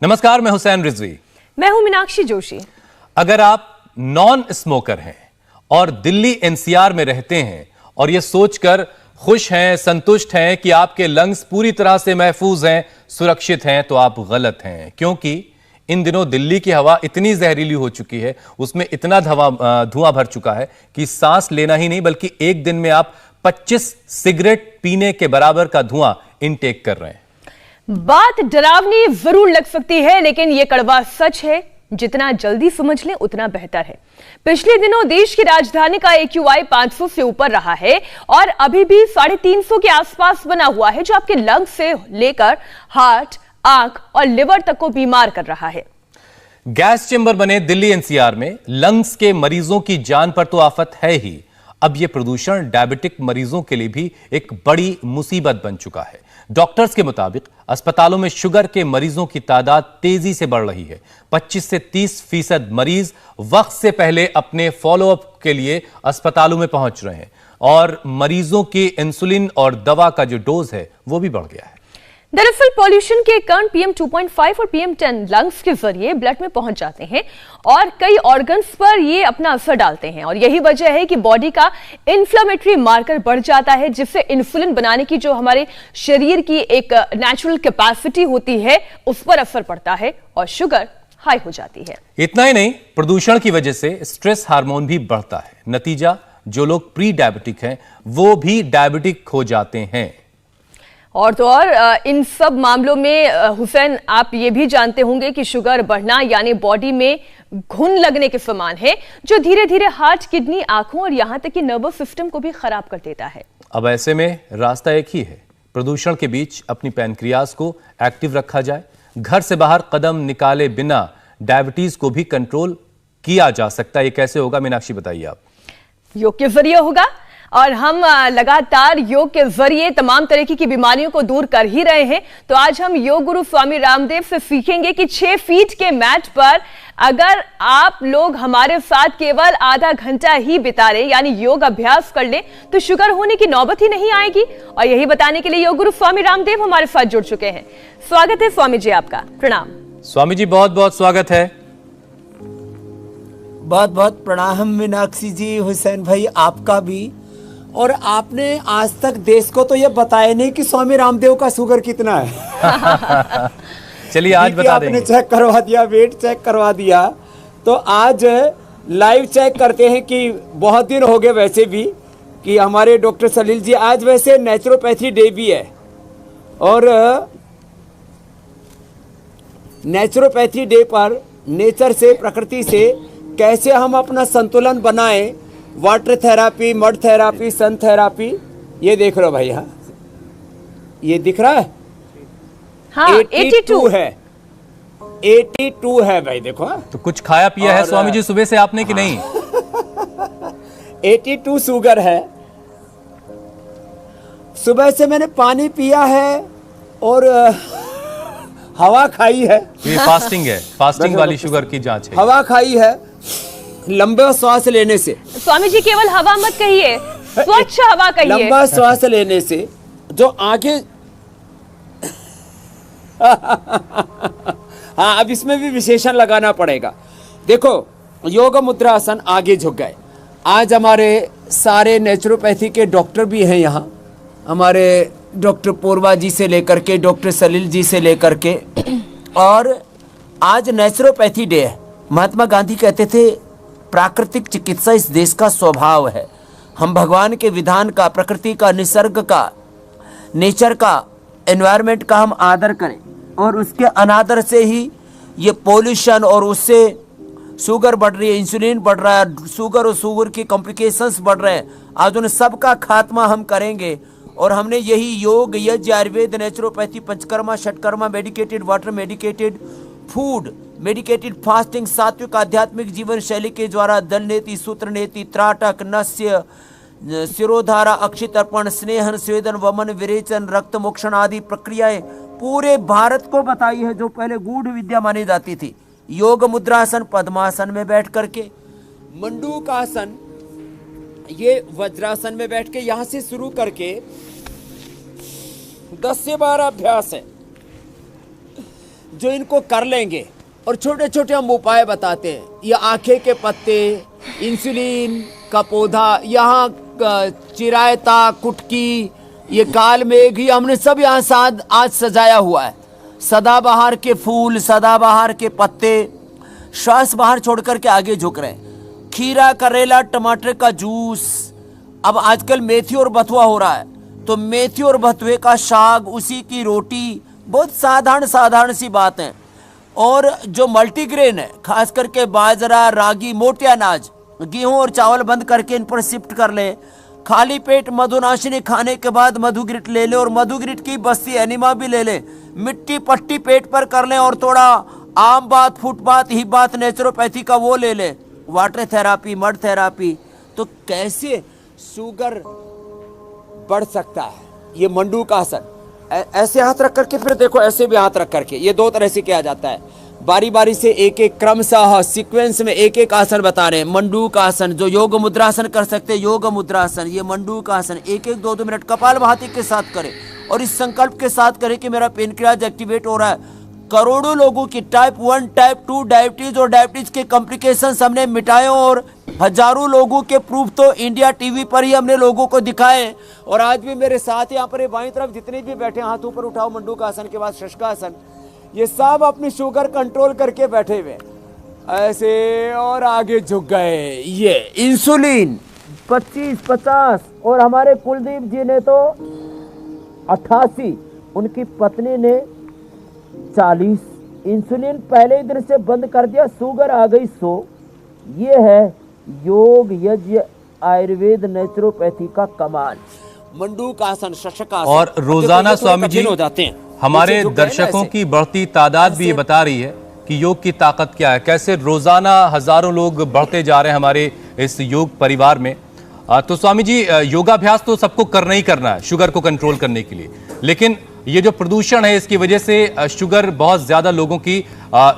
नमस्कार, मैं हुसैन रिजवी। मैं हूं मीनाक्षी जोशी। अगर आप नॉन स्मोकर हैं और दिल्ली एनसीआर में रहते हैं और ये सोचकर खुश हैं, संतुष्ट हैं कि आपके लंग्स पूरी तरह से महफूज हैं, सुरक्षित हैं, तो आप गलत हैं। क्योंकि इन दिनों दिल्ली की हवा इतनी जहरीली हो चुकी है, उसमें इतना धुआं भर चुका है कि सांस लेना ही नहीं बल्कि एक दिन में आप 25 सिगरेट पीने के बराबर का धुआं इनटेक कर रहे हैं। बात डरावनी जरूर लग सकती है, लेकिन यह कड़वा सच है। जितना जल्दी समझ लें उतना बेहतर है। पिछले दिनों देश की राजधानी का AQI 500 से ऊपर रहा है और अभी भी 350 के आसपास बना हुआ है, जो आपके लंग्स से लेकर हार्ट, आंख और लिवर तक को बीमार कर रहा है। गैस चेंबर बने दिल्ली एनसीआर में लंग्स के मरीजों की जान पर तो आफत है ही, अब यह प्रदूषण डायबिटिक मरीजों के लिए भी एक बड़ी मुसीबत बन चुका है। डॉक्टर्स के मुताबिक अस्पतालों में शुगर के मरीजों की तादाद तेजी से बढ़ रही है। 25 से 30% मरीज वक्त से पहले अपने फॉलोअप के लिए अस्पतालों में पहुंच रहे हैं और मरीजों की इंसुलिन और दवा का जो डोज है वो भी बढ़ गया है। दरअसल पॉल्यूशन के कण PM 2.5 और PM 10 लंग्स के जरिए ब्लड में पहुंच जाते हैं और कई ऑर्गन्स पर ये अपना असर डालते हैं और यही वजह है कि बॉडी का इन्फ्लेमेटरी मार्कर बढ़ जाता है, जिससे इंसुलिन बनाने की जो हमारे शरीर की एक नेचुरल कैपेसिटी होती है उस पर असर पड़ता है और शुगर हाई हो जाती है। इतना ही नहीं, प्रदूषण की वजह से स्ट्रेस हार्मोन भी बढ़ता है। नतीजा, जो लोग प्री डायबिटिक हैं वो भी डायबिटिक हो जाते हैं। और तो और इन सब मामलों में हुसैन, आप ये भी जानते होंगे कि शुगर बढ़ना यानी बॉडी में घुन लगने के समान है, जो धीरे धीरे हार्ट, किडनी, आंखों और यहां तक कि नर्वस सिस्टम को भी खराब कर देता है। अब ऐसे में रास्ता एक ही है, प्रदूषण के बीच अपनी पैनक्रियाज को एक्टिव रखा जाए। घर से बाहर कदम निकाले बिना डायबिटीज को भी कंट्रोल किया जा सकता है। ये कैसे होगा, मीनाक्षी बताइए आप। योग के जरिए होगा और हम लगातार योग के जरिए तमाम तरह की बीमारियों को दूर कर ही रहे हैं। तो आज हम योग गुरु स्वामी रामदेव से सीखेंगे कि 6 फीट के मैट पर अगर आप लोग हमारे साथ केवल आधा घंटा ही बिता रहे यानी योग अभ्यास कर ले तो शुगर होने की नौबत ही नहीं आएगी। और यही बताने के लिए योग गुरु स्वामी रामदेव हमारे साथ जुड़ चुके हैं। स्वागत है स्वामी जी आपका। प्रणाम स्वामी जी, बहुत बहुत स्वागत है। बहुत बहुत प्रणाम मीनाक्षी जी, हुसैन भाई आपका भी। और आपने आज तक देश को तो ये बताया नहीं कि स्वामी रामदेव का शुगर कितना है। चलिए आज बता देंगे। आपने चेक करवा दिया, वेट चेक करवा दिया, तो आज लाइव चेक करते हैं कि बहुत दिन हो गए वैसे भी कि हमारे डॉक्टर सलील जी, आज वैसे नेचुरोपैथी डे भी है और नेचुरोपैथी डे पर नेचर से, प्रकृति से कैसे हम अपना संतुलन बनाएं, वाटर थेरापी, मड थेरापी, सन थेरापी, ये देख रहे हो भाई। हाँ, ये दिख रहा है। हाँ, 82 है, 82 है भाई, देखो। तो कुछ खाया पिया है स्वामी जी सुबह से आपने कि नहीं? 82 शुगर है। सुबह से मैंने पानी पिया है और हवा खाई है। ये फास्टिंग है, फास्टिंग वाली शुगर की जांच है। हवा खाई है लंबा श्वास लेने से। स्वामी जी केवल हवा मत कहिए, स्वच्छ हवा कहिए। लंबा श्वास लेने से जो आगे हाँ, अब इसमें भी विशेषण लगाना पड़ेगा। देखो, योग मुद्रासन, आगे झुक गए। आज हमारे सारे नेचुरोपैथी के डॉक्टर भी हैं यहाँ, हमारे डॉक्टर पूर्वा जी से लेकर के डॉक्टर सलील जी से लेकर के। और आज नेचुरोपैथी डे है। महात्मा गांधी कहते थे प्राकृतिक चिकित्सा इस देश का स्वभाव है। हम भगवान के विधान का, प्रकृति का, निसर्ग का, नेचर का, एनवायरनमेंट का हम आदर करें और उसके अनादर से ही ये पोल्यूशन और उससे शुगर बढ़ रही है, इंसुलिन बढ़ रहा है, शुगर और शुगर की कॉम्प्लिकेशंस बढ़ रहे हैं। आज उन सब का खात्मा हम करेंगे और हमने यही योग, यज्ञ, आयुर्वेद, नेचुरोपैथी, पंचकर्मा, षटकर्मा, medicated water, medicated food, medicated fasting, सात्विक आध्यात्मिक जीवन शैली के द्वारा दल नीति, सूत्र नीति, त्राटक, नस्य, शिरोधारा, अक्षित अर्पण, स्नेहन, स्वेदन, वमन, विरेचन, रक्त मोक्षण आदि प्रक्रियाएं पूरे भारत को बताई है, जो पहले गूढ़ विद्या मानी जाती थी। योग मुद्रासन, पद्मासन में बैठ करके, मंडूकासन, ये वज्रासन में बैठ के यहां से शुरू करके 10 से 12 अभ्यास है। जो इनको कर लेंगे, और छोटे छोटे हम उपाय बताते हैं। ये आँखें के पत्ते, इंसुलिन का पौधा, यहाँ चिरायता, कुटकी, ये काल मेघ, ये हमने सब यहाँ साथ आज सजाया हुआ है। सदाबहार के फूल, सदाबहार के पत्ते, श्वास बाहर छोड़ करके आगे झुक रहे हैं। खीरा, करेला, टमाटर का जूस। अब आजकल मेथी और बथुआ हो रहा है, तो मेथी और बथुए का साग, उसी की रोटी, बहुत साधारण साधारण सी बात है। और जो मल्टीग्रेन है, खास करके बाजरा, रागी, मोटे अनाज, गेहूं और चावल बंद करके इन पर शिफ्ट कर ले। खाली पेट मधुनाशिनी खाने के बाद मधुग्रिट ले ले, और मधुग्रिट की बस्ती एनिमा भी ले ले। मिट्टी पट्टी पेट पर कर ले, और थोड़ा आम बात, फुट बात, ही बात नेचुरोपैथी का वो ले ले, वाटर थेरापी, मड थेरापी। तो कैसे शुगर बढ़ सकता है? ये मंडूक आसन, ऐसे हाथ रख करके, फिर देखो ऐसे भी हाथ रख करके, ये 2 तरह से किया जाता है। बारी बारी से एक एक क्रमशः सीक्वेंस में एक एक आसन बता रहे हैं। मंडूक आसन, जो योग मुद्रासन कर सकते हैं, योग मुद्रासन, ये मंडूक आसन, एक एक 2-2 मिनट कपालभाति के साथ करें, और इस संकल्प के साथ करें कि मेरा पेनक्रियाज एक्टिवेट हो रहा है। करोड़ों लोगों की टाइप 1, टाइप 2 डायबिटीज और डायबिटीज के कॉम्प्लिकेशंस हमने मिटाए, और हजारों लोगों के प्रूफ तो इंडिया टीवी पर ही हमने लोगों को दिखाए। और आज भी मेरे साथ यहाँ पर बाईं तरफ जितने भी बैठे, हाथ ऊपर उठाओ, मंडूक आसन के बाद शशकासन, ये सब अपनी शुगर कंट्रोल करके बैठे हुए ऐसे, और आगे झुक गए। ये इंसुलिन 25-50, और हमारे कुलदीप जी ने तो 88, उनकी पत्नी ने 40। इंसुलिन पहले ही दिन से बंद कर दिया, शुगर आ गई 100। ये है योग, यज्ञ, आयुर्वेद, नेचुरोपैथी का कमाल। मंडूक आसन, शशकासन, और रोजाना स्वामी जी हो जाते हैं। हमारे दर्शकों की बढ़ती तादाद भी ये बता रही है कि योग की ताकत क्या है, कैसे रोजाना हजारों लोग बढ़ते जा रहे हैं हमारे इस योग परिवार में। तो स्वामी जी, योगाभ्यास तो सबको करना ही करना है शुगर को कंट्रोल करने के लिए, लेकिन ये जो प्रदूषण है इसकी वजह से शुगर बहुत ज्यादा लोगों की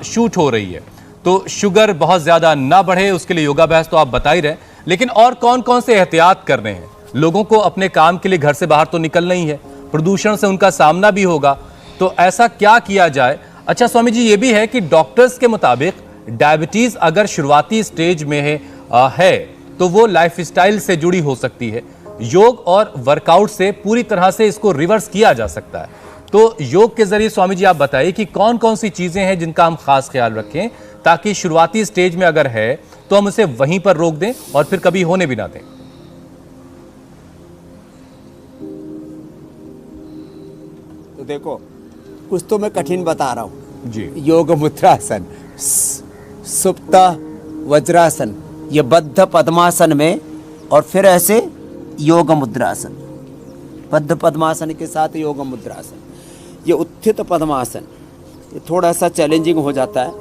शूट हो रही है। तो शुगर बहुत ज्यादा ना बढ़े उसके लिए योगाभ्यास तो आप बता ही रहे, लेकिन और कौन कौन से एहतियात करने हैं? लोगों को अपने काम के लिए घर से बाहर तो निकलना ही है, प्रदूषण से उनका सामना भी होगा, तो ऐसा क्या किया जाए? अच्छा स्वामी जी, ये भी है कि डॉक्टर्स के मुताबिक डायबिटीज अगर शुरुआती स्टेज में है तो वो लाइफस्टाइल से जुड़ी हो सकती है। योग और वर्कआउट से पूरी तरह से इसको रिवर्स किया जा सकता है। तो योग के जरिए स्वामी जी आप बताइए कि कौन कौन सी चीजें हैं जिनका हम खास ख्याल रखें, ताकि शुरुआती स्टेज में अगर है तो हम उसे वहीं पर रोक दें और फिर कभी होने भी ना दें। तो देखो, कुछ तो मैं कठिन बता रहा हूं जी। योग मुद्रासन, सुप्त वज्रासन, ये बद्ध पद्मासन में, और फिर ऐसे योग मुद्रासन, बद्ध पद्मासन के साथ योग मुद्रासन, ये उत्थित पद्मासन, ये थोड़ा सा चैलेंजिंग हो जाता है।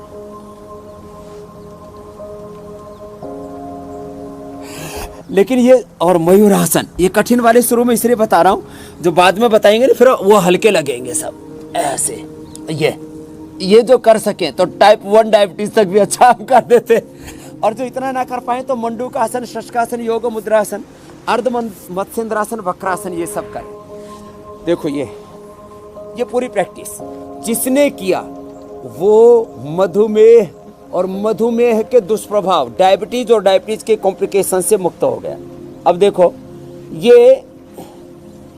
लेकिन ये, और मयूरासन, ये कठिन वाले शुरू में इसलिए बता रहा हूं, जो बाद में बताएंगे ना फिर वो हल्के लगेंगे सब। ऐसे ये जो कर सके तो टाइप 1 डायबिटीज तक भी अच्छा हम कर देते, और जो इतना ना कर पाए तो मंडूक आसन, शशकासन, योग मुद्रासन, अर्ध मत्स्येंद्रासन, वक्रासन, ये सब करें। देखो ये पूरी प्रैक्टिस जिसने किया वो मधुमेह और मधुमेह के दुष्प्रभाव, डायबिटीज और डायबिटीज के कॉम्प्लिकेशन से मुक्त हो गया। अब देखो, ये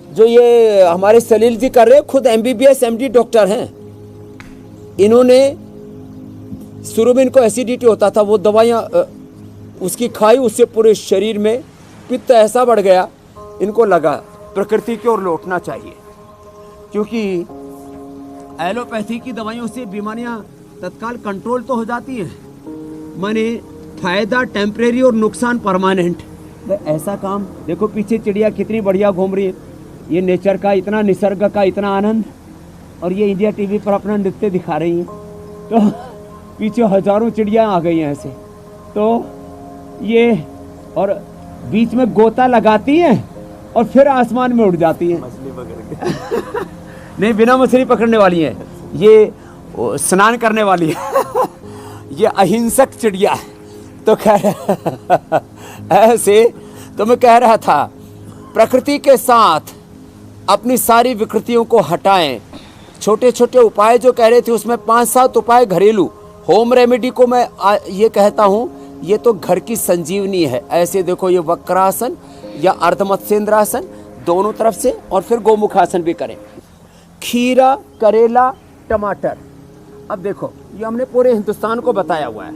जो ये हमारे सलील जी कर रहे हैं, खुद MBBS MD डॉक्टर हैं। इन्होंने शुरू में इनको एसिडिटी होता था, वो दवाइयाँ उसकी खाई, उससे पूरे शरीर में पित्त ऐसा बढ़ गया, इनको लगा प्रकृति की ओर लौटना चाहिए, क्योंकि एलोपैथी की दवाइयों से बीमारियां तत्काल कंट्रोल तो हो जाती हैं, माने फायदा टेम्परेरी और नुकसान परमानेंट। ऐसा काम देखो, पीछे चिड़िया कितनी बढ़िया घूम रही है, ये नेचर का इतना, निसर्ग का इतना आनंद, और ये इंडिया टीवी पर अपना नृत्य दिखा रही हैं, तो पीछे हजारों चिड़िया आ गई हैं ऐसे। तो ये, और बीच में गोता लगाती हैं और फिर आसमान में उड़ जाती हैं, मछली पकड़ के नहीं, बिना मछली पकड़ने वाली हैं, ये स्नान करने वाली है ये अहिंसक चिड़िया। तो कह ऐसे, तो मैं कह रहा था, प्रकृति के साथ अपनी सारी विकृतियों को हटाएं, छोटे छोटे उपाय जो कह रहे थे उसमें 5-7 उपाय घरेलू होम रेमेडी को मैं ये कहता हूँ, ये तो घर की संजीवनी है। ऐसे देखो, ये वक्रासन या अर्धमत्स्येंद्रासन दोनों तरफ से, और फिर गोमुखासन भी करें। खीरा, करेला, टमाटर। अब देखो, ये हमने पूरे हिंदुस्तान को बताया हुआ है।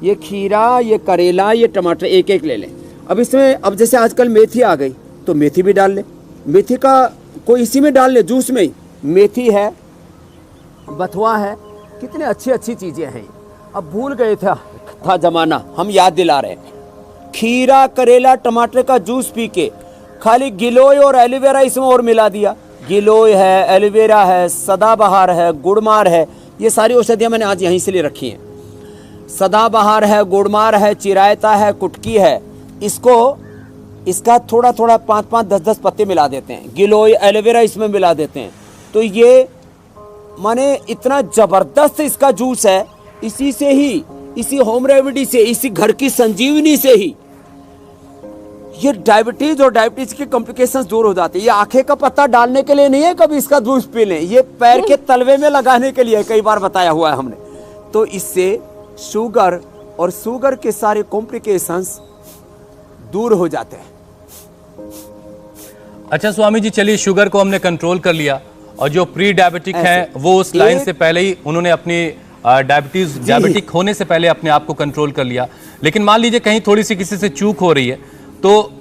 ये खीरा, ये करेला, ये टमाटर एक एक ले लें। अब इसमें, अब जैसे आजकल मेथी आ गई तो मेथी भी डाल ले। मेथी का कोई इसी में डाल ले, जूस में ही। मेथी है, बथुआ है, कितने अच्छी अच्छी चीज़ें हैं। अब भूल गए था जमाना, हम याद दिला रहे हैं। खीरा, करेला, टमाटर का जूस पी के खाली गिलोय और एलोवेरा इसमें और मिला दिया। गिलोय है, एलोवेरा है, सदाबहार है, गुड़मार है, ये सारी औषधियाँ मैंने आज यहीं से ले रखी हैं। सदाबहार है, गुड़मार है, चिरायता है, कुटकी है। इसका थोड़ा थोड़ा 5-5, 10-10 पत्ते मिला देते हैं। गिलोय, एलोवेरा इसमें मिला देते हैं। तो ये माने इतना ज़बरदस्त इसका जूस है। इसी से ही, इसी होम रेमेडी से, इसी घर की संजीवनी से ही ये डायबिटीज और डायबिटीज की कॉम्प्लिकेशंस दूर हो जाती है। ये आंखें का पत्ता डालने के लिए नहीं है, कभी इसका जूस पी लें। ये पैर के तलवे में लगाने के लिए कई बार बताया हुआ है हमने। तो इससे शुगर और शुगर के सारे कॉम्प्लिकेशंस दूर हो जाते हैं। अच्छा स्वामी जी, चलिए शुगर को हमने कंट्रोल कर लिया, और जो प्री डायबिटिक हैं वो उस लाइन से पहले ही उन्होंने अपनी डायबिटिक होने से पहले अपने आप को कंट्रोल कर लिया। लेकिन मान लीजिए कहीं थोड़ी सी किसी से चूक हो रही है, तो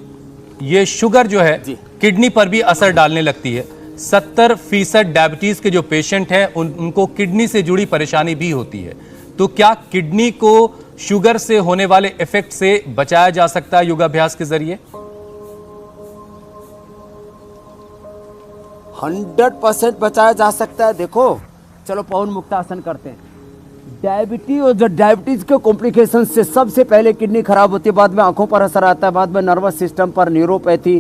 ये शुगर जो है किडनी पर भी असर डालने लगती है। 70% डायबिटीज के जो पेशेंट हैं उनको किडनी से जुड़ी परेशानी भी होती है। तो क्या किडनी को शुगर से होने वाले इफेक्ट से बचाया जा सकता है योगाभ्यास के जरिए? 100% बचाया जा सकता है। देखो, चलो पवन मुक्तासन करते हैं। डायबिटीज और जो डायबिटीज के कॉम्प्लिकेशन से सबसे पहले किडनी खराब होती है, बाद में आंखों पर असर आता है, बाद में नर्वस सिस्टम पर, न्यूरोपैथी,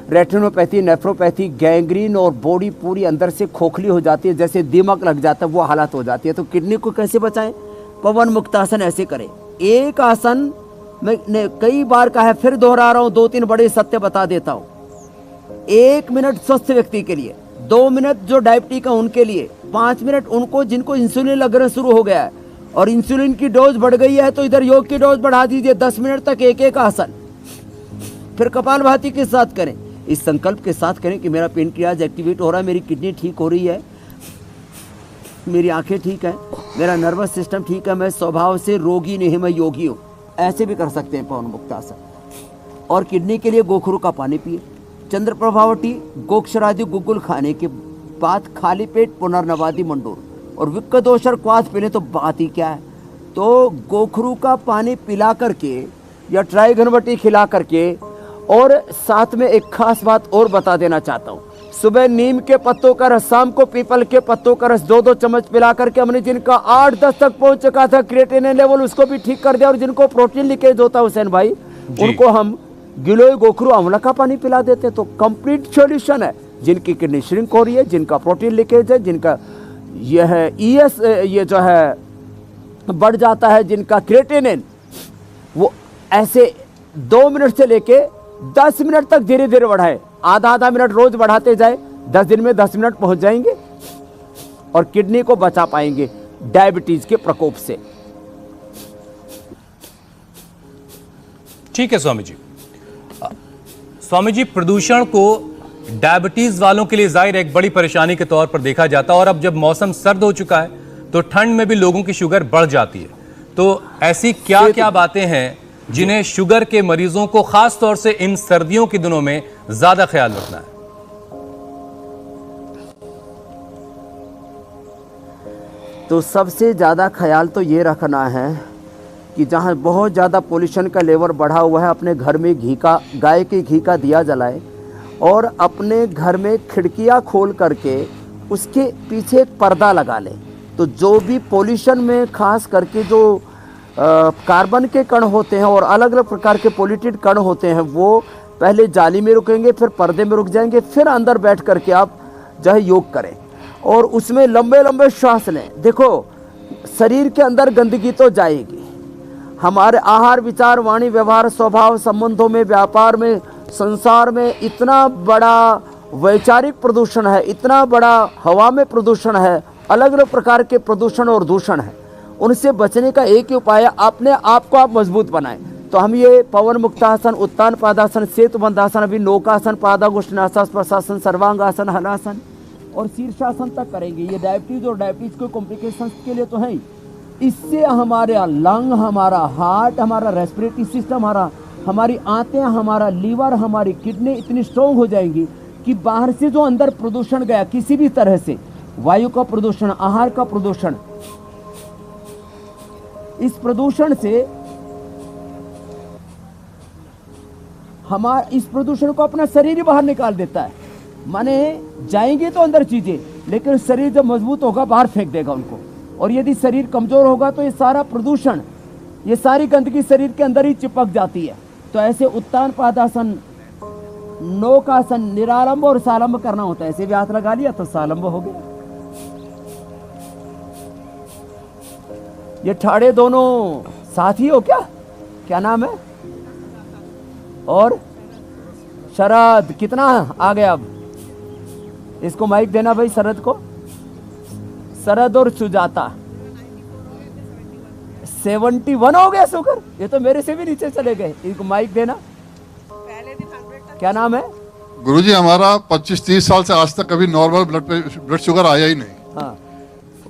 रेटिनोपैथी, नेफ्रोपैथी, गैंग्रीन, और बॉडी पूरी अंदर से खोखली हो जाती है, जैसे दिमाग लग जाता है, वो हालत हो जाती है। तो किडनी को कैसे बचाएं? पवन मुक्तासन ऐसे करें। एक आसन मैंने कई बार कहा है, फिर दोहरा रहा हूँ, 2-3 बड़े सत्य बता देता हूँ। 1 मिनट स्वस्थ व्यक्ति के लिए, 2 मिनट जो डायबिटीज का उनके लिए, 5 मिनट उनको जिनको इंसुलिन लगना शुरू हो गया है और इंसुलिन की डोज बढ़ गई है, तो इधर योग की डोज बढ़ा दीजिए। 10 मिनट तक एक एक आसन, फिर कपालभाति के साथ करें। इस संकल्प के साथ करें कि मेरा पेनक्रियाज एक्टिवेट हो रहा है, मेरी किडनी ठीक हो रही है, मेरी आंखें ठीक है, मेरा नर्वस सिस्टम ठीक है, मैं स्वभाव से रोगी नहीं, मैं योगी हूँ। ऐसे भी कर सकते हैं पवन मुक्तासन। और किडनी के लिए गोखरू का पानी पिए। चंद्र प्रभावटी, गोक्षरादि गुग्गुल खाने के बाद खाली पेट पुनर्नवादि मंडूर और विक्क दोष और क्वाथ पीने, तो बात ही क्या है। तो गोखरू का पानी पिला करके या ट्राइगनवटी खिला करके, और साथ में एक खास बात और बता देना चाहता हूँ। सुबह नीम के पत्तों का रस, शाम को पीपल के पत्तों का रस 2-2 चम्मच पिला करके, हमने जिनका 8-10 तक पहुंच चुका था क्रिएटिनिन लेवल, उसको भी ठीक कर दिया। और जिनको प्रोटीन लीकेज होता है हुसैन भाई, उनको हम गिलोय गोखरू आंवला का पानी पिला देते। तो कंप्लीट सॉल्यूशन है। जिनकी किडनी श्रिंक हो रही है, जिनका प्रोटीन लीकेज है, जिनका यह ईएस ये जो है बढ़ जाता है, जिनका क्रिएटिनिन, वो ऐसे 2 मिनट से लेके 10 मिनट तक धीरे धीरे बढ़ाए। आधा मिनट रोज बढ़ाते जाए, 10 दिन में 10 मिनट पहुंच जाएंगे और किडनी को बचा पाएंगे डायबिटीज के प्रकोप से। ठीक है स्वामी जी। स्वामी जी, प्रदूषण को डायबिटीज वालों के लिए जाहिर एक बड़ी परेशानी के तौर पर देखा जाता है, और अब जब मौसम सर्द हो चुका है तो ठंड में भी लोगों की शुगर बढ़ जाती है। तो ऐसी क्या क्या बातें हैं जिन्हें शुगर के मरीजों को खास तौर से इन सर्दियों के दिनों में ज्यादा ख्याल रखना है? तो सबसे ज्यादा ख्याल तो ये रखना है कि जहाँ बहुत ज़्यादा पोल्यूशन का लेवल बढ़ा हुआ है, अपने घर में घी का, गाय के घी का दिया जलाए, और अपने घर में खिड़कियाँ खोल करके उसके पीछे एक पर्दा लगा लें। तो जो भी पोल्यूशन में खास करके जो कार्बन के कण होते हैं और अलग अलग प्रकार के पोल्यूटेड कण होते हैं, वो पहले जाली में रुकेंगे, फिर पर्दे में रुक जाएंगे, फिर अंदर बैठ करके आप जो है योग करें और उसमें लंबे लंबे श्वास लें। देखो, शरीर के अंदर गंदगी तो जाएगी, हमारे आहार, विचार, वाणी, व्यवहार, स्वभाव, संबंधों में, व्यापार में, संसार में इतना बड़ा वैचारिक प्रदूषण है, इतना बड़ा हवा में प्रदूषण है, अलग अलग प्रकार के प्रदूषण और दूषण है। उनसे बचने का एक ही उपाय है, अपने आप को आप मजबूत बनाएं। तो हम ये पवन मुक्तासन, उत्तान पादासन, सेतु बंधासन, अभी नौकासन, पादागुष्ठनासन, प्रशासन, सर्वांगासन, हलासन और शीर्षासन तक करेंगे। ये डायबिटीज और डायबिटीज के कॉम्प्लिकेशंस के लिए तो है ही। इससे हमारे लंग, हमारा हार्ट, हमारा रेस्पिरेटरी सिस्टम, हमारी आंतें, हमारा लीवर, हमारी किडनी इतनी स्ट्रॉन्ग हो जाएंगी कि बाहर से जो अंदर प्रदूषण गया किसी भी तरह से, वायु का प्रदूषण, आहार का प्रदूषण, इस प्रदूषण से इस प्रदूषण को अपना शरीर ही बाहर निकाल देता है। माने जाएंगे तो अंदर चीजें, लेकिन शरीर जब मजबूत होगा बाहर फेंक देगा उनको। और यदि शरीर कमजोर होगा तो ये सारा प्रदूषण, ये सारी गंदगी शरीर के अंदर ही चिपक जाती है। तो ऐसे उत्तान पादासन, नौकासन, निरालंब और सालंब करना होता है। ऐसे भी हाथ लगा लिया तो सालंब हो गया। ये ठाड़े दोनों साथी हो क्या? क्या नाम है? और शरद, कितना आ गया अब? इसको माइक देना भाई, शरद को। शरद और सुजाता 71 हो गया शुगर। ये तो मेरे से भी नीचे चले गए। इनको माइक देना। क्या नाम है? गुरुजी, हमारा 25-30 साल से आज तक कभी नॉर्मल ब्लड शुगर आया ही नहीं। हाँ,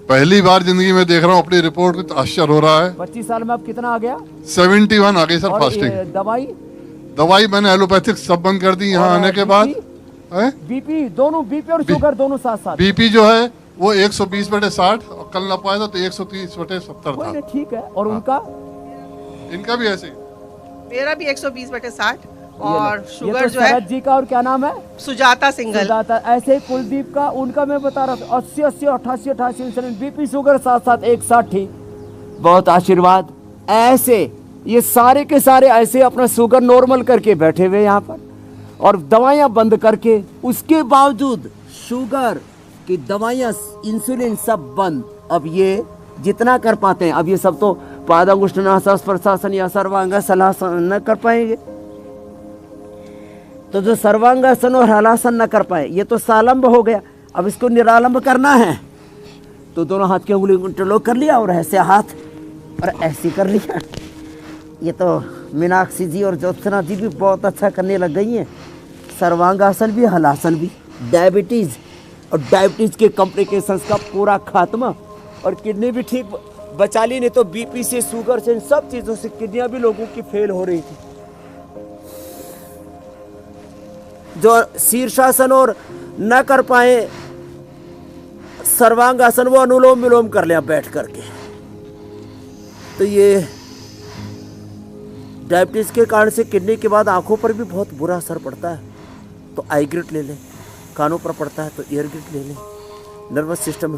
पहली बार जिंदगी में देख रहा हूँ अपनी रिपोर्ट, तो आश्चर्य हो रहा है। 25 साल में अब कितना आ गया? 71 आ गई सर। और फास्टिंग दवाई मैंने एलोपैथिक सब बंद कर दी यहाँ आने के बाद। बीपी दोनों, बीपी और शुगर दोनों साथ साथ। बीपी जो है वो 120/60 और कल नापाया था तो 130/70 था। ठीक है। और उनका? इनका भी ऐसे ही। मेरा भी 120/60 और ये शुगर तो जो है शरद जी का। और क्या नाम है? सुजाता सिंघल। सुजाता। ऐसे ही कुलदीप का, उनका मैं बता रहा था 80, 88, इंसुलिन, बीपी, शुगर साथ साथ एक साथ ठीक। बहुत आशीर्वाद। ऐसे ये सारे के सारे ऐसे अपना शुगर नॉर्मल करके बैठे हुए यहाँ पर, और दवाइयाँ बंद करके, उसके बावजूद शुगर की दवाइयाँ, इंसुलिन सब बंद। अब ये जितना कर पाते हैं, अब ये सब तो पादांगुष्ठनासन, प्रशासन या सर्वांगासन न कर पाएंगे। तो जो सर्वांगासन और हलासन न कर पाए, ये तो सालंब हो गया। अब इसको निरालंब करना है तो दोनों हाथ की उंगली इंटरलॉक कर लिया और ऐसे हाथ और ऐसे कर लिया। ये तो मीनाक्षी जी और ज्योत्सना जी भी बहुत अच्छा करने लग गई हैं। सर्वांगासन भी, हलासन भी। डायबिटीज़ और डायबिटीज़ के कॉम्प्लिकेशंस का पूरा खात्मा, और किडनी भी ठीक बचा ली। नहीं तो बीपी से, शुगर से, इन सब चीज़ों से किडनियाँ भी लोगों की फेल हो रही थी। जो शीर्षासन और न कर पाए सर्वांगासन, वो अनुलोम विलोम कर लिया बैठ करके। तो ये डायबिटीज के कारण से किडनी के बाद आंखों पर भी बहुत बुरा असर पड़ता है। तो आई ग्रिट ले लें, कानों पर पड़ता है तो ईयर ग्रिट ले लें, नर्वस सिस्टम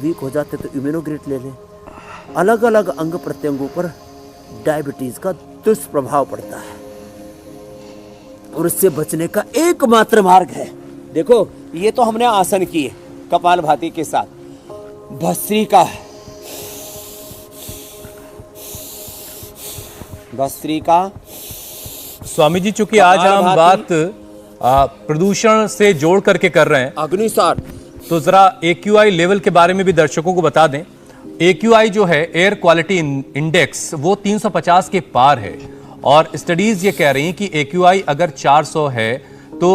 वीक हो जाते तो इम्यूनोग्रिट ले लें। अलग अलग अंग प्रत्यंगों पर डायबिटीज का दुष्प्रभाव पड़ता है, और इससे बचने का एकमात्र मार्ग है, देखो ये तो हमने आसन किए कपालभाति के साथ, भस्त्रिका, भस्त्रिका। स्वामी जी, चूंकि आज हम बात प्रदूषण से जोड़ करके कर रहे हैं, अग्निसार, तो जरा AQI लेवल के बारे में भी दर्शकों को बता दें। AQI जो है, एयर क्वालिटी इंडेक्स, वो 350 के पार है, और स्टडीज ये कह रही हैं कि AQI अगर 400 है तो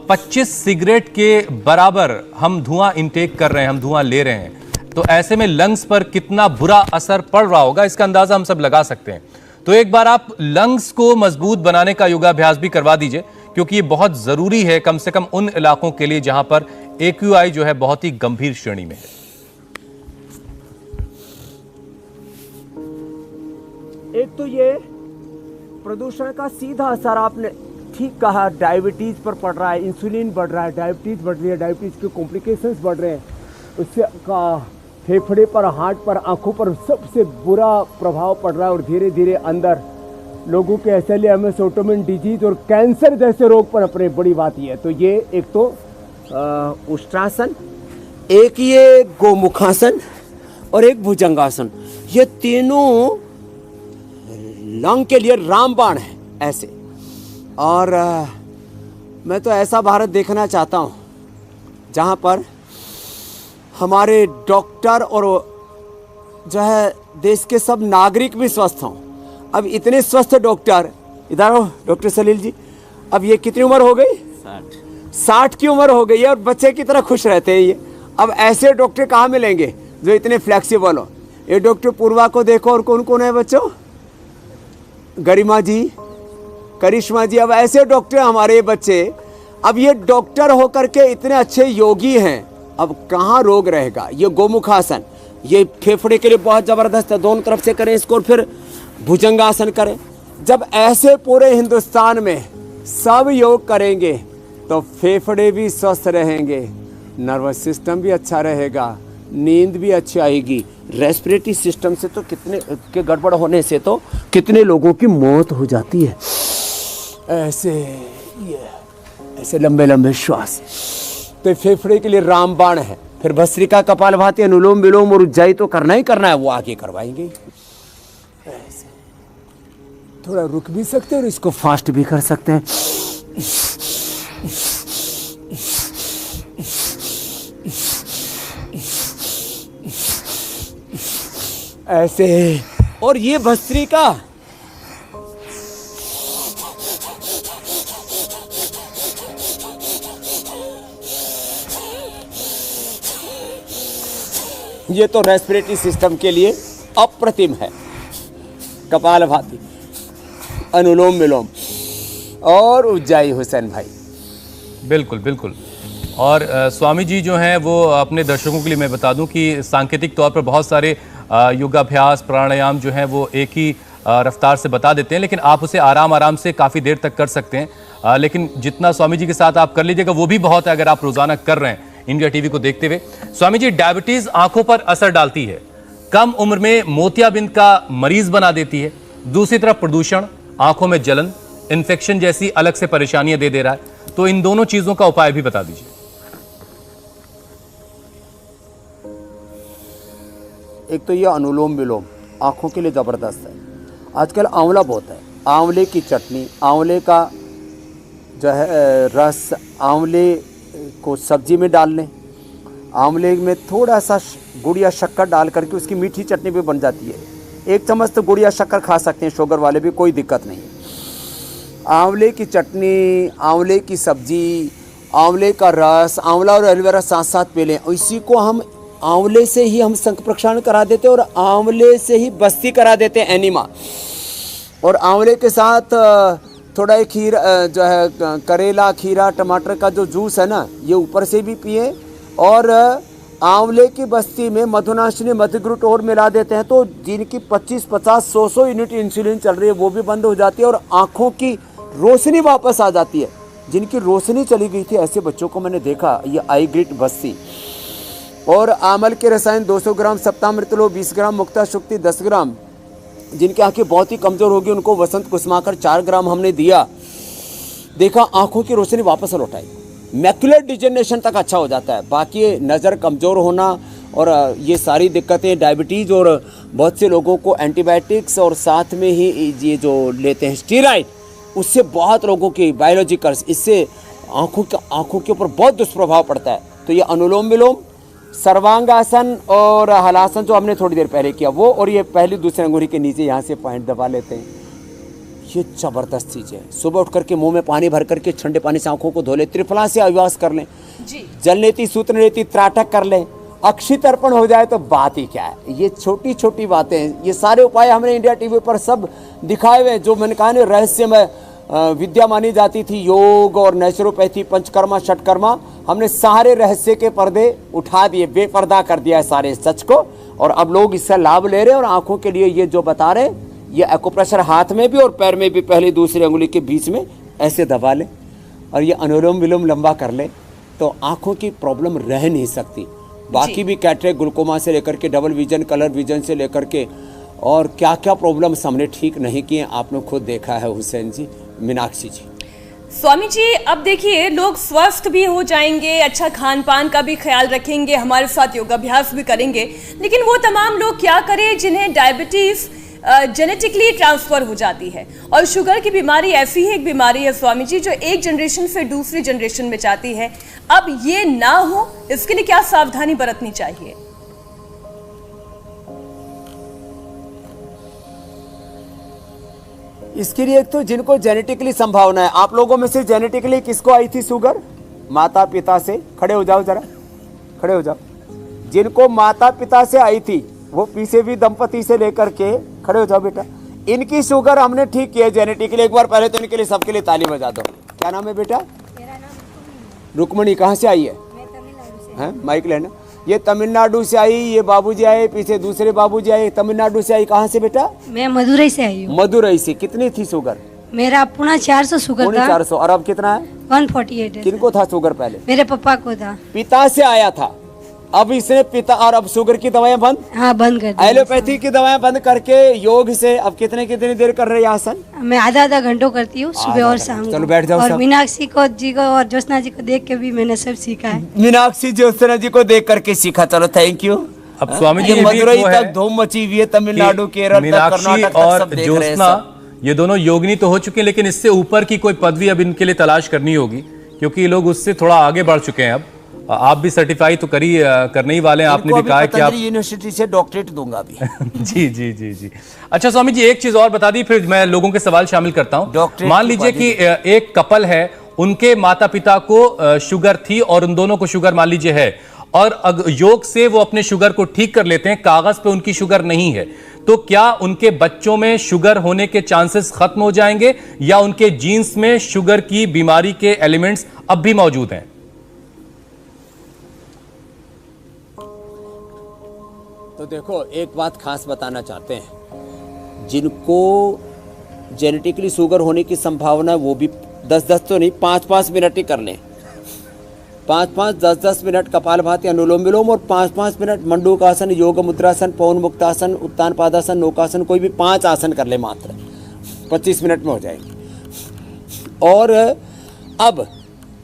25 सिगरेट के बराबर हम धुआं इनटेक कर रहे हैं, हम धुआं ले रहे हैं। तो ऐसे में लंग्स पर कितना बुरा असर पड़ रहा होगा, इसका अंदाजा हम सब लगा सकते हैं। तो एक बार आप लंग्स को मजबूत बनाने का योगाभ्यास भी करवा दीजिए, क्योंकि ये बहुत जरूरी है, कम से कम उन इलाकों के लिए जहां पर AQI जो है बहुत ही गंभीर श्रेणी में है। एक तो ये प्रदूषण का सीधा असर आपने ठीक कहा, डायबिटीज पर पड़ रहा है, इंसुलिन बढ़ रहा है, डायबिटीज बढ़ रही है, डायबिटीज के कॉम्प्लिकेशंस बढ़ रहे हैं, उससे का फेफड़े पर, हार्ट पर, आंखों पर सबसे बुरा प्रभाव पड़ रहा है, और धीरे धीरे अंदर लोगों के SLA, MS, ऑटोइम्यून डिजीज और कैंसर जैसे रोग पर अपने बड़ी बात ये है। तो ये एक तो उष्ट्रासन, एक ये गोमुखासन और एक भुजंगासन, ये तीनों लंग के लिए रामबाण है ऐसे। और मैं तो ऐसा भारत देखना चाहता हूँ जहाँ पर हमारे डॉक्टर और जो है देश के सब नागरिक भी स्वस्थ हों। अब इतने स्वस्थ डॉक्टर, इधर हो डॉक्टर सलील जी, अब ये कितनी उम्र हो गई? 60 की उम्र हो गई है और बच्चे की तरह खुश रहते हैं ये। अब ऐसे डॉक्टर कहाँ मिलेंगे जो इतने फ्लेक्सिबल हो? ये डॉक्टर पूर्वा को देखो, और कौन कौन है बच्चों? गरिमा जी, करिश्मा जी। अब ऐसे डॉक्टर हमारे बच्चे, अब ये डॉक्टर होकर के इतने अच्छे योगी हैं, अब कहाँ रोग रहेगा? ये गोमुखासन, ये फेफड़े के लिए बहुत ज़बरदस्त है, दोनों तरफ से करें इसको, और फिर भुजंगासन करें। जब ऐसे पूरे हिंदुस्तान में सब योग करेंगे तो फेफड़े भी स्वस्थ रहेंगे, नर्वस सिस्टम भी अच्छा रहेगा, नींद भी अच्छी आएगी। रेस्पिरेटरी सिस्टम से तो कितने के गड़बड़ होने से तो कितने लोगों की मौत हो जाती है। ऐसे लंबे लंबे श्वास तो फेफड़े के लिए रामबाण है। फिर भस्त्रिका, कपालभाति, अनुलोम विलोम और उज्जाई तो करना ही करना है, वो आगे करवाएंगे। ऐसे थोड़ा रुक भी सकते हैं और इसको फास्ट भी कर सकते हैं। ऐसे, और ये भस्त्रिका ये तो रेस्पिरेटरी सिस्टम के लिए अप्रतिम है। कपालभाति, अनुलोम विलोम और उज्जाई। हुसैन भाई बिल्कुल बिल्कुल। और स्वामी जी जो हैं वो अपने दर्शकों के लिए मैं बता दूं कि सांकेतिक तौर पर बहुत सारे योगाभ्यास, प्राणायाम जो हैं वो एक ही रफ्तार से बता देते हैं, लेकिन आप उसे आराम आराम से काफ़ी देर तक कर सकते हैं। लेकिन जितना स्वामी जी के साथ आप कर लीजिएगा वो भी बहुत है, अगर आप रोजाना कर रहे हैं इंडिया टीवी को देखते हुए। स्वामी जी, डायबिटीज आंखों पर असर डालती है, कम उम्र में मोतियाबिंद का मरीज बना देती है। दूसरी तरफ प्रदूषण आंखों में जलन, इन्फेक्शन जैसी अलग से परेशानियां दे रहा है। तो इन दोनों चीजों का उपाय भी बता दीजिए। एक तो ये अनुलोम विलोम आंखों के लिए ज़बरदस्त है। आजकल आंवला बहुत है, आंवले की चटनी, आंवले का जो है रस, आंवले को सब्जी में डाल लें, आंवले में थोड़ा सा गुड़ या शक्कर डाल करके उसकी मीठी चटनी भी बन जाती है। 1 चम्मच तो गुड़ या शक्कर खा सकते हैं शुगर वाले भी, कोई दिक्कत नहीं है। आंवले की चटनी, आंवले की सब्जी, आंवले का रस, आंवला और एलोवेरा साथ साथ पी लें। इसी को हम आंवले से ही हम शंख प्रक्षालन करा देते हैं और आंवले से ही बस्ती करा देते हैं, एनिमा। और आंवले के साथ थोड़ा एक खीर जो है करेला, खीरा, टमाटर का जो जूस है ना, ये ऊपर से भी पिए। और आंवले की बस्ती में मधुनाशिनी, मधुग्रुट और मिला देते हैं, तो जिनकी 25, 50, 100 यूनिट इंसुलिन चल रही है वो भी बंद हो जाती है और आँखों की रोशनी वापस आ जाती है। जिनकी रोशनी चली गई थी ऐसे बच्चों को मैंने देखा, ये आई ग्रिट बस्ती। और आमल के रसायन 200 ग्राम, सप्तामृतलो 20 ग्राम, मुक्ता शुक्ति 10 ग्राम। जिनकी आंखें बहुत ही कमज़ोर होगी उनको वसंत कुसुमाकर 4 ग्राम हमने दिया। देखा आंखों की रोशनी वापस लौटाई, मैक्युलर डिजेनरेशन तक अच्छा हो जाता है। बाकी नज़र कमज़ोर होना और ये सारी दिक्कतें, डायबिटीज़, और बहुत से लोगों को एंटीबायोटिक्स और साथ में ही ये जो लेते हैं स्टीरॉइड, उससे बहुत लोगों की बायोलॉजिकल्स, इससे आँखों के ऊपर बहुत दुष्प्रभाव पड़ता है। तो ये अनुलोम विलोम, सर्वांगासन और हलासन जो हमने थोड़ी देर पहले किया वो, और ये पहली दूसरी अंगुली के नीचे यहाँ से पॉइंट दबा लेते हैं, ये ज़बरदस्त चीज़ है। सुबह उठ करके मुंह में पानी भर करके ठंडे पानी से आँखों को धो ले, त्रिफला से अभ्यास कर लें, जलनेति, सूत्रनेति, त्राटक कर लें, अक्षी तर्पण हो जाए तो बात ही क्या है। ये छोटी छोटी बातें हैं, ये सारे उपाय हमने इंडिया टीवी पर सब दिखाए हुए हैं। जो मैंने कहा ना रहस्यमय विद्या मानी जाती थी, योग और नेचुरोपैथी, पंचकर्मा, षटकर्मा, हमने सारे रहस्य के पर्दे उठा दिए, बेपर्दा कर दिया है सारे सच को। और अब लोग इससे लाभ ले रहे हैं। और आंखों के लिए ये जो बता रहे हैं, ये एक्यूप्रेशर हाथ में भी और पैर में भी, पहले दूसरी अंगुली के बीच में ऐसे दबा लें और ये अनुलोम विलोम लंबा कर लें, तो आंखों की प्रॉब्लम रह नहीं सकती। बाकी भी कैटरेक्ट, ग्लूकोमा से लेकर के डबल विजन, कलर विजन से लेकर के और क्या क्या प्रॉब्लम्स हमने ठीक नहीं किए, आपने खुद देखा है हुसैन जी, मीनाक्षी जी। स्वामी जी, अब देखिए लोग स्वस्थ भी हो जाएंगे, अच्छा खान पान का भी ख्याल रखेंगे, हमारे साथ योगाभ्यास भी करेंगे, लेकिन वो तमाम लोग क्या करें जिन्हें डायबिटीज जेनेटिकली ट्रांसफर हो जाती है। और शुगर की बीमारी ऐसी है, एक बीमारी है स्वामी जी, जो एक जनरेशन से दूसरी जनरेशन में जाती है। अब ये ना हो, इसके लिए क्या सावधानी बरतनी चाहिए? इसके लिए एक तो जिनको जेनेटिकली संभावना है, आप लोगों में से जेनेटिकली किसको आई थी शुगर? माता पिता से। खड़े हो जाओ, जरा खड़े हो जाओ। जिनको माता पिता से आई थी, वो पीछे भी दंपति से लेकर के, खड़े हो जाओ बेटा, इनकी शुगर हमने ठीक की है जेनेटिकली। एक बार पहले तो इनके लिए, सबके लिए ताली बजा दो। क्या नाम है बेटा? मेरा नाम रुक्मणी। कहाँ से आई है? मैं तमिलनाडु से। हैं, माइक लेना। ये तमिलनाडु से आई, ये बाबूजी आए, पीछे दूसरे बाबूजी आए, तमिलनाडु से आई। कहाँ से बेटा? मैं मदुरई से आई हूँ। मदुरई से। कितनी थी शुगर? मेरा पुणे 400 शुगर था। 400। और अब कितना है? 148 है। किनको था शुगर पहले? मेरे पापा को था। पिता से आया था, अब इसने पिता। और अब शुगर की दवाएं बंद? हाँ, बंद कर दी। एलोपैथी की दवाएं बंद करके योग से अब कितनी देर कर रहे हैं आसन? मैं आधा घंटों करती हूँ, सुबह और शाम। चलो बैठ जाओ और सब। मीनाक्षी जी को और ज्योत्सना जी को देख के भी मैंने सब सीखा है। मीनाक्षी ज्योत्सना जी को देख करके सीखा। चलो थैंक यू। अब स्वामी जी, मदुरई तक धूम मची हुई है, तमिलनाडु, केरल, मीनाक्षी और ज्योत्सना ये दोनों योगिनी तो हो चुके हैं, लेकिन इससे ऊपर की कोई पदवी अब इनके लिए तलाश करनी होगी, क्योंकि ये लोग उससे थोड़ा आगे बढ़ चुके हैं। अब आप भी सर्टिफाई तो करने ही वाले हैं। आपने भी कहा कि आप यूनिवर्सिटी से डॉक्टरेट दूंगा अभी। जी जी जी जी। अच्छा स्वामी जी, एक चीज और बता दी, फिर मैं लोगों के सवाल शामिल करता हूं। मान लीजिए कि एक कपल है, उनके माता पिता को शुगर थी और उन दोनों को शुगर मान लीजिए है, और योग से वो अपने शुगर को ठीक कर लेते हैं, कागज पे उनकी शुगर नहीं है, तो क्या उनके बच्चों में शुगर होने के चांसेस खत्म हो जाएंगे, या उनके जीन्स में शुगर की बीमारी के एलिमेंट्स अब भी मौजूद हैं? तो देखो, एक बात खास बताना चाहते हैं, जिनको जेनेटिकली शुगर होने की संभावना है, वो भी 10-10 तो नहीं, 5-5 मिनट ही कर लें। 5-5, 10-10 मिनट कपालभाति, अनुलोम विलोम, और 5-5 मिनट मंडूकासन, योग मुद्रासन, पवन मुक्तासन, उत्तान पादासन, नौकासन, कोई भी 5 आसन कर ले मात्र, 25 मिनट में हो जाएंगे। और अब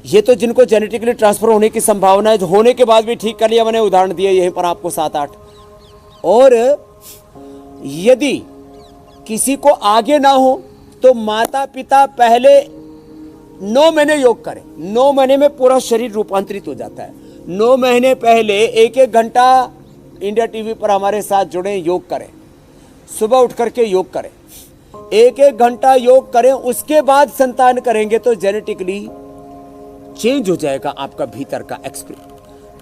ये तो जिनको जेनेटिकली ट्रांसफर होने की संभावना है, जो होने के बाद भी ठीक कर लिया, मैंने उदाहरण दिए यहीं पर आपको 7-8। और यदि किसी को आगे ना हो, तो माता पिता पहले 9 महीने योग करें। 9 महीने में पूरा शरीर रूपांतरित हो जाता है। 9 महीने पहले 1-1 घंटा इंडिया टीवी पर हमारे साथ जुड़े, योग करें, सुबह उठ करके योग करें, 1-1 घंटा योग करें, उसके बाद संतान करेंगे तो जेनेटिकली चेंज हो जाएगा आपका भीतर का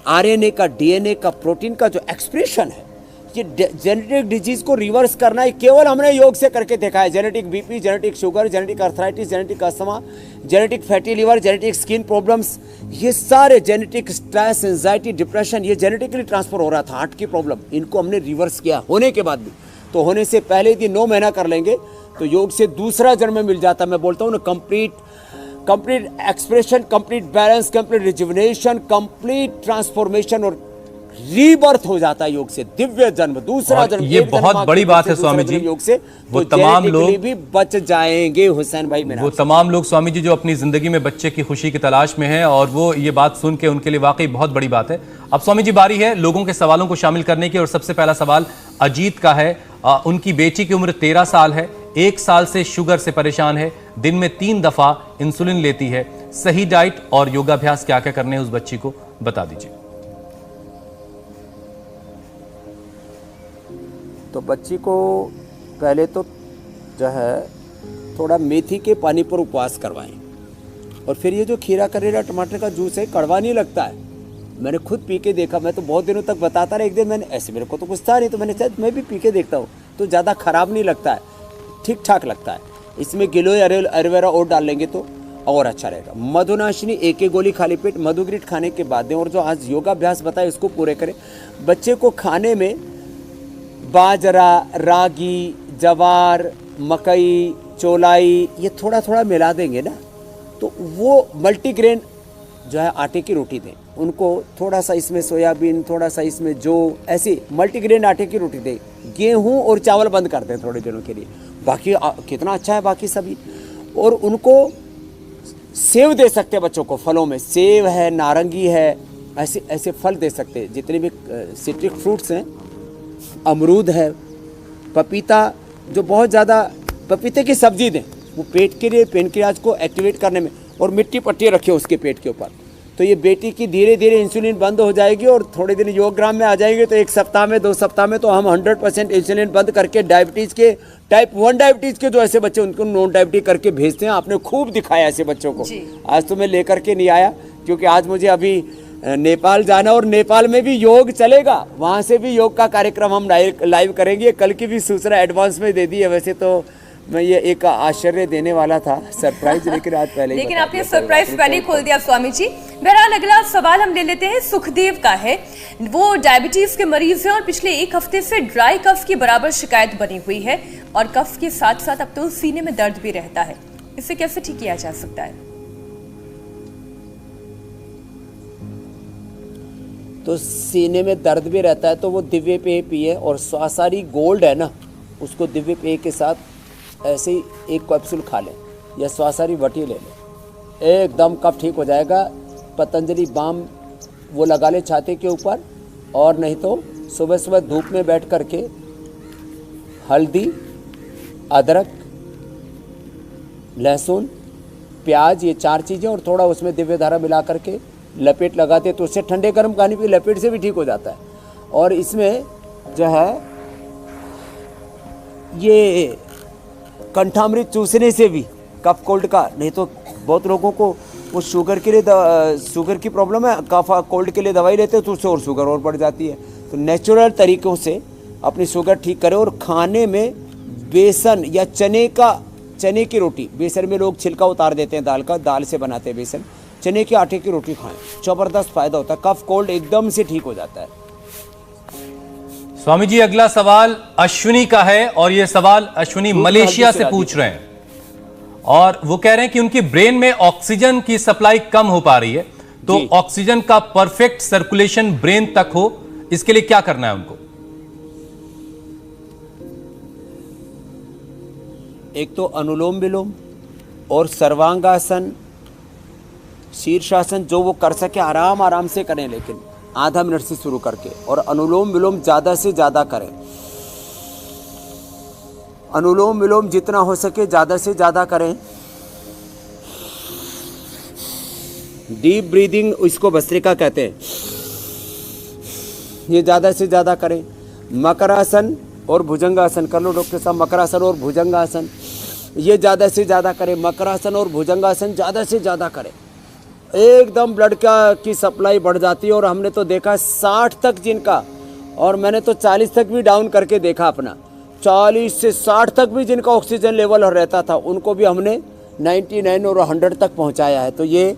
आरएनए का, डीएनए का, प्रोटीन का जो एक्सप्रेशन है। ये जेनेटिक डिजीज को रिवर्स करना है, केवल हमने योग से करके देखा है। Genetic BP, genetic sugar, genetic arthritis, genetic asthma, genetic fatty liver, genetic skin problems, ये सारे जेनेटिक स्ट्रेस, एंजाइटी, डिप्रेशन, ये जेनेटिकली ट्रांसफर हो रहा था। हार्ट की प्रॉब्लम, इनको हमने रिवर्स किया होने के बाद भी। तो होने से पहले यदि 9 महीना कर लेंगे तो योग से दूसरा जन्म मिल जाता। मैं बोलता हूँ ना, complete expression, complete balance, complete rejuvenation, complete transformation और रीबर्थ हो जाता है योग से। दिव्य जन्म, दूसरा जन्म। ये बहुत बड़ी बात है स्वामी जी। योग से वो तो तमाम लोग भी बच जाएंगे हुसैन भाई। वो तमाम लोग स्वामी जी जो अपनी जिंदगी में बच्चे की खुशी की तलाश में हैं, और वो ये बात सुन के उनके लिए वाकई बहुत बड़ी बात है। अब स्वामी जी, बारी है लोगों के सवालों को शामिल करने की, और सबसे पहला सवाल अजीत का है। उनकी बेटी की उम्र 13 साल है, 1 साल से शुगर से परेशान है, दिन में 3 दफा इंसुलिन लेती है। सही डाइट और योगाभ्यास क्या क्या करने हैं उस बच्ची को, बता दीजिए। तो बच्ची को पहले तो जो है थोड़ा मेथी के पानी पर उपवास करवाएं, और फिर ये जो खीरा करेला टमाटर का जूस है, कड़वा नहीं लगता है। मैंने खुद पी के देखा, मैं तो बहुत दिनों तक बताता रहा। एक दिन मैंने ऐसे, मेरे को तो कुछ था नहीं, तो मैंने शायद मैं भी पी के देखता हूँ, तो ज़्यादा ख़राब नहीं लगता है, ठीक ठाक लगता है। इसमें गिलोय एलोवेरा और डाल लेंगे तो और अच्छा रहेगा। मधुनाशिनी 1 गोली खाली पेट मधुग्रिट खाने के बाद दें, और जो आज योगाभ्यास बताए इसको पूरे करें। बच्चे को खाने में बाजरा, रागी, जवार, मकई, चौलाई, ये थोड़ा थोड़ा मिला देंगे ना, तो वो मल्टीग्रेन जो है आटे की रोटी दें उनको। थोड़ा सा इसमें सोयाबीन, थोड़ा सा इसमें जो, ऐसी मल्टीग्रेन आटे की रोटी दें। गेहूं और चावल बंद कर दें थोड़े दिनों के लिए। बाकी कितना अच्छा है बाकी सभी। और उनको सेव दे सकते हैं बच्चों को, फलों में सेव है, नारंगी है, ऐसे ऐसे फल दे सकते हैं। जितने भी सिट्रिक फ्रूट्स हैं, अमरूद है, पपीता, जो बहुत ज़्यादा पपीते की सब्जी दें, वो पेट के लिए पेनक्रियाज को एक्टिवेट करने में, और मिट्टी पट्टी रखे उसके पेट के ऊपर, तो ये बेटी की धीरे धीरे इंसुलिन बंद हो जाएगी और थोड़े दिन योगग्राम में आ जाएंगे तो 1 सप्ताह में 2 सप्ताह में तो हम 100% इंसुलिन बंद करके डायबिटीज़ के टाइप 1 डायबिटीज़ के जो ऐसे बच्चे उनको नॉन डायबिटीज करके भेजते हैं। आपने खूब दिखाया ऐसे बच्चों को। आज तो मैं लेकर के नहीं आया क्योंकि आज मुझे अभी नेपाल जाना, और नेपाल में भी योग चलेगा, वहाँ से भी योग का कार्यक्रम हम लाइव करेंगे। कल की भी सूचना एडवांस में दे दी है। वैसे तो मैं ये एक आश्चर्य देने वाला था, सरप्राइज, लेकिन आज पहले ही लेकिन आपने सरप्राइज पहले ही खोल दिया स्वामी जी। बहरहाल अगला सवाल हम ले लेते हैं, सुखदेव का है। वो डायबिटीज के मरीज हैं और पिछले 1 हफ्ते से ड्राई कफ की बराबर शिकायत बनी हुई है और कफ के साथ साथ अब तो सीने में दर्द भी रहता है। इसे कैसे ठीक किया जा सकता है? तो सीने में दर्द भी रहता है तो वो दिव्य पेय पिए, और स्वासारी गोल्ड है ना, उसको दिव्य पेय के साथ ऐसे ही 1 कैप्सूल खा लें या स्वासारी वटी ले लें, एकदम कफ ठीक हो जाएगा। पतंजलि बाम वो लगा ले छाती के ऊपर, और नहीं तो सुबह सुबह धूप में बैठ करके हल्दी, अदरक, लहसुन, प्याज, ये 4 चीज़ें और थोड़ा उसमें दिव्य धारा मिला करके लपेट लगाते तो उससे ठंडे गर्म पानी पे लपेट से भी ठीक हो जाता है। और इसमें जो है ये कंठामृत चूसने से भी कफ कोल्ड का, नहीं तो बहुत लोगों को वो शुगर के लिए शुगर की प्रॉब्लम है, कफ कोल्ड के लिए दवाई लेते हैं तो उससे और शुगर और बढ़ जाती है। तो नेचुरल तरीक़ों से अपनी शुगर ठीक करें। और खाने में बेसन या चने की रोटी, बेसन में लोग छिलका उतार देते हैं दाल का, दाल से बनाते हैं बेसन, चने के आटे की रोटी खाएं, ज़बरदस्त फ़ायदा होता है, कफ कोल्ड एकदम से ठीक हो जाता है। स्वामी जी अगला सवाल अश्विनी का है, और यह सवाल अश्विनी मलेशिया से पूछ रहे हैं, और वो कह रहे हैं कि उनकी ब्रेन में ऑक्सीजन की सप्लाई कम हो पा रही है, तो ऑक्सीजन का परफेक्ट सर्कुलेशन ब्रेन तक हो, इसके लिए क्या करना है उनको? एक तो अनुलोम विलोम और सर्वांगासन, शीर्षासन, जो वो कर सके आराम आराम से करें, लेकिन आधा मिनट से शुरू करके, और अनुलोम विलोम ज़्यादा से ज़्यादा करें। अनुलोम विलोम जितना हो सके ज़्यादा से ज़्यादा करें। डीप ब्रीदिंग, इसको भस्त्रिका कहते हैं, ये ज़्यादा से ज़्यादा करें। मकरासन और भुजंगासन कर लो डॉक्टर साहब, मकरासन और भुजंगासन ये ज़्यादा से ज़्यादा करें। मकरासन और भुजंगासन ज़्यादा से ज़्यादा करें, एकदम ब्लड की सप्लाई बढ़ जाती है। और हमने तो देखा 60 तक जिनका, और मैंने तो 40 तक भी डाउन करके देखा अपना, 40 से 60 तक भी जिनका ऑक्सीजन लेवल रहता था, उनको भी हमने 99 और 100 तक पहुंचाया है। तो ये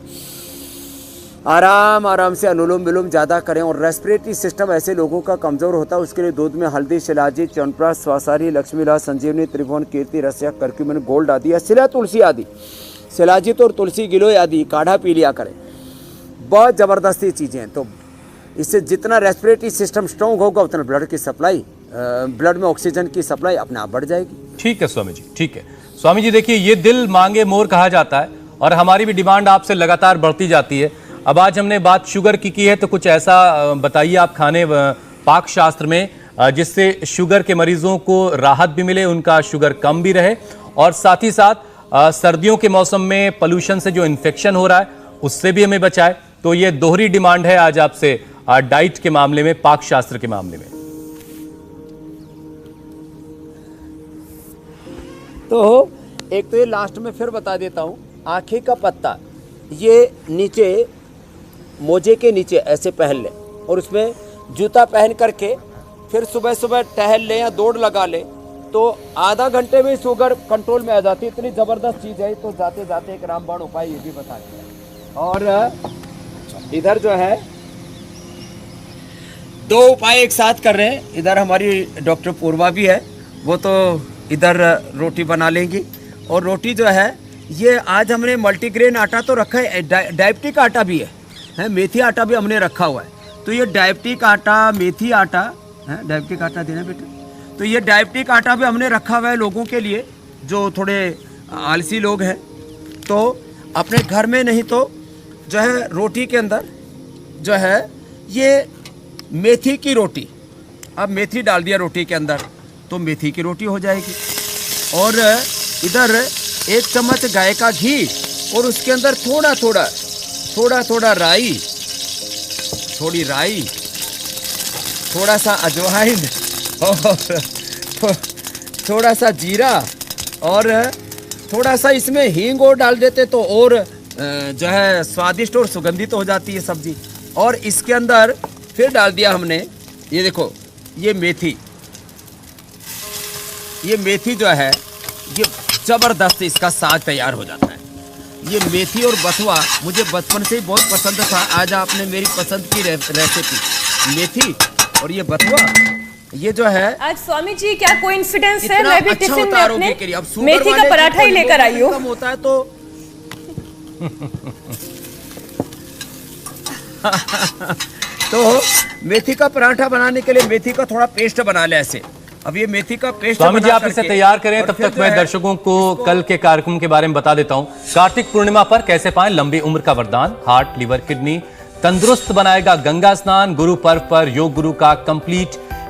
आराम आराम से अनुलोम विलोम ज़्यादा करें। और रेस्पिरेटरी सिस्टम ऐसे लोगों का कमज़ोर होता है, उसके लिए दूध में हल्दी, शिलाजीत, च्यवनप्राश, स्वासारी, लक्ष्मीलाल, संजीवनी, त्रिभुवन, कीर्ति, रस्या, करक्यूमिन, गोल्ड आदि, या सिला तुलसी आदि, शिलाजीत और तुलसी गिलोय आदि काढ़ा पी लिया करें। बहुत ज़बरदस्त ये चीज़ें हैं। तो इससे जितना रेस्पिरेटरी सिस्टम स्ट्रॉन्ग होगा उतना ब्लड की सप्लाई, ब्लड में ऑक्सीजन की सप्लाई अपने आप बढ़ जाएगी। ठीक है स्वामी जी, ठीक है। स्वामी जी देखिए, ये दिल मांगे मोर कहा जाता है, और हमारी भी डिमांड आपसे लगातार बढ़ती जाती है। अब आज हमने बात शुगर की है, तो कुछ ऐसा बताइए आप खाने पाक शास्त्र में जिससे शुगर के मरीजों को राहत भी मिले, उनका शुगर कम भी रहे, और साथ ही साथ सर्दियों के मौसम में पोल्यूशन से जो इन्फेक्शन हो रहा है उससे भी हमें बचाए। तो ये दोहरी डिमांड है आज आपसे डाइट के मामले में, पाक शास्त्र के मामले में। तो एक तो ये लास्ट में फिर बता देता हूँ, आँखें का पत्ता ये नीचे मोजे के नीचे ऐसे पहन लें, और उसमें जूता पहन करके फिर सुबह सुबह टहल लें या दौड़ लगा लें, तो आधा घंटे में शुगर कंट्रोल में आ जाती है। इतनी ज़बरदस्त चीज़ है। तो जाते जाते एक रामबाण उपाय ये भी बता दिया। और इधर जो है 2 उपाय एक साथ कर रहे हैं। इधर हमारी डॉक्टर पूर्वा भी है, वो तो इधर रोटी बना लेंगी। और रोटी जो है ये आज हमने मल्टीग्रेन आटा तो रखा है, डायबिटिक आटा भी है, मेथी आटा भी हमने रखा हुआ है। तो ये डायबिटिक आटा, मेथी आटा है, डायबिटिक आटा देना बेटा। तो ये डायबिटिक आटा भी हमने रखा हुआ है लोगों के लिए जो थोड़े आलसी लोग हैं। तो अपने घर में नहीं तो जो है रोटी के अंदर जो है ये मेथी की रोटी, अब मेथी डाल दिया रोटी के अंदर तो मेथी की रोटी हो जाएगी। और इधर 1 चम्मच गाय का घी और उसके अंदर थोड़ा थोड़ा राई, थोड़ी राई, थोड़ा सा अजवाइन और थोड़ा सा जीरा और थोड़ा सा इसमें हींग और डाल देते तो और जो है स्वादिष्ट और सुगंधित हो जाती है सब्जी। और इसके अंदर फिर डाल दिया हमने, ये देखो ये मेथी जो है ये जबरदस्त इसका साग तैयार हो जाता है। ये मेथी और बथुआ मुझे बचपन से ही बहुत पसंद था। आज आपने मेरी पसंद की रेसिपी मेथी और ये बथुआ, ये जो है आज स्वामी जी क्या कोइंसिडेंस है, इतना मैं भी अच्छा टिफिन होता में है अपने आरोग्य के लिए। अब शुगर मेथी का वाले पराठा ही जिनको लेकर आई हूँ। कम होता है तो तो मेथी का पराठा बनाने के लिए मेथी का थोड़ा पेस्ट बना ले ऐसे। अब ये मेथी का पेस्ट स्वामी जी बना आप इसे करके तैयार करें, और तब फिर तक जो मैं है दर्शकों को कल के कार्यक्रम के बारे में बता देता हूं। कार्तिक पूर्णिमा पर कैसे पाएं लंबी उम्र का वरदान, हार्ट, लिवर, किडनी तंदुरुस्त बनाएगा गंगा स्नान। गुरु पर्व पर योग गुरु का कंप्लीट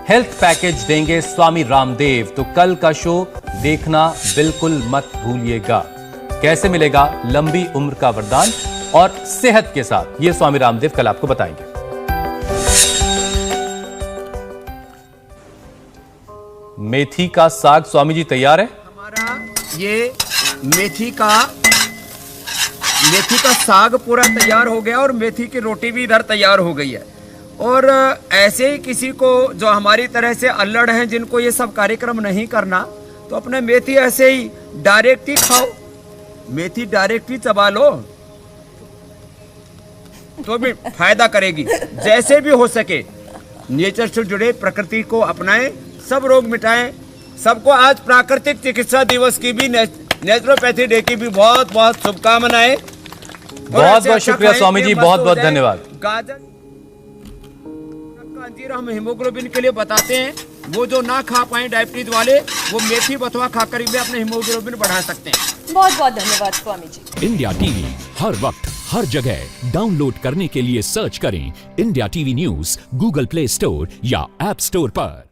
हेल्थ पैकेज देंगे स्वामी रामदेव। तो कल का शो देखना बिल्कुल मत भूलिएगा। कैसे मिलेगा लंबी उम्र का वरदान और सेहत के साथ, ये स्वामी रामदेव कल आपको बताएंगे। मेथी का साग स्वामी जी तैयार है। हमारा ये मेथी का साग पूरा तैयार हो गया और मेथी की रोटी भी इधर तैयार हो गई है। और ऐसे ही किसी को जो हमारी तरह से अल्लड़ हैं, जिनको ये सब कार्यक्रम नहीं करना, तो अपने मेथी ऐसे ही डायरेक्ट ही खाओ, मेथी डायरेक्ट ही चबा लो तो भी फायदा करेगी। जैसे भी हो सके नेचर से जुड़े, प्रकृति को अपनाएं, सब रोग मिटाएं। सबको आज प्राकृतिक चिकित्सा दिवस की भी, नेचुरोपैथी डे की भी बहुत बहुत शुभकामनाएं। बहुत बहुत शुक्रिया स्वामी जी, बहुत बहुत धन्यवाद। गाजर का अंजीर हम हीमोग्लोबिन के लिए बताते हैं। वो जो ना खा पाए डायबिटीज वाले, वो मेथी बथुआ खाकर भी अपने हीमोग्लोबिन बढ़ा सकते हैं। बहुत बहुत धन्यवाद स्वामी जी। इंडिया टीवी हर वक्त हर जगह डाउनलोड करने के लिए सर्च करें India TV news Google play store या ऐप स्टोर पर।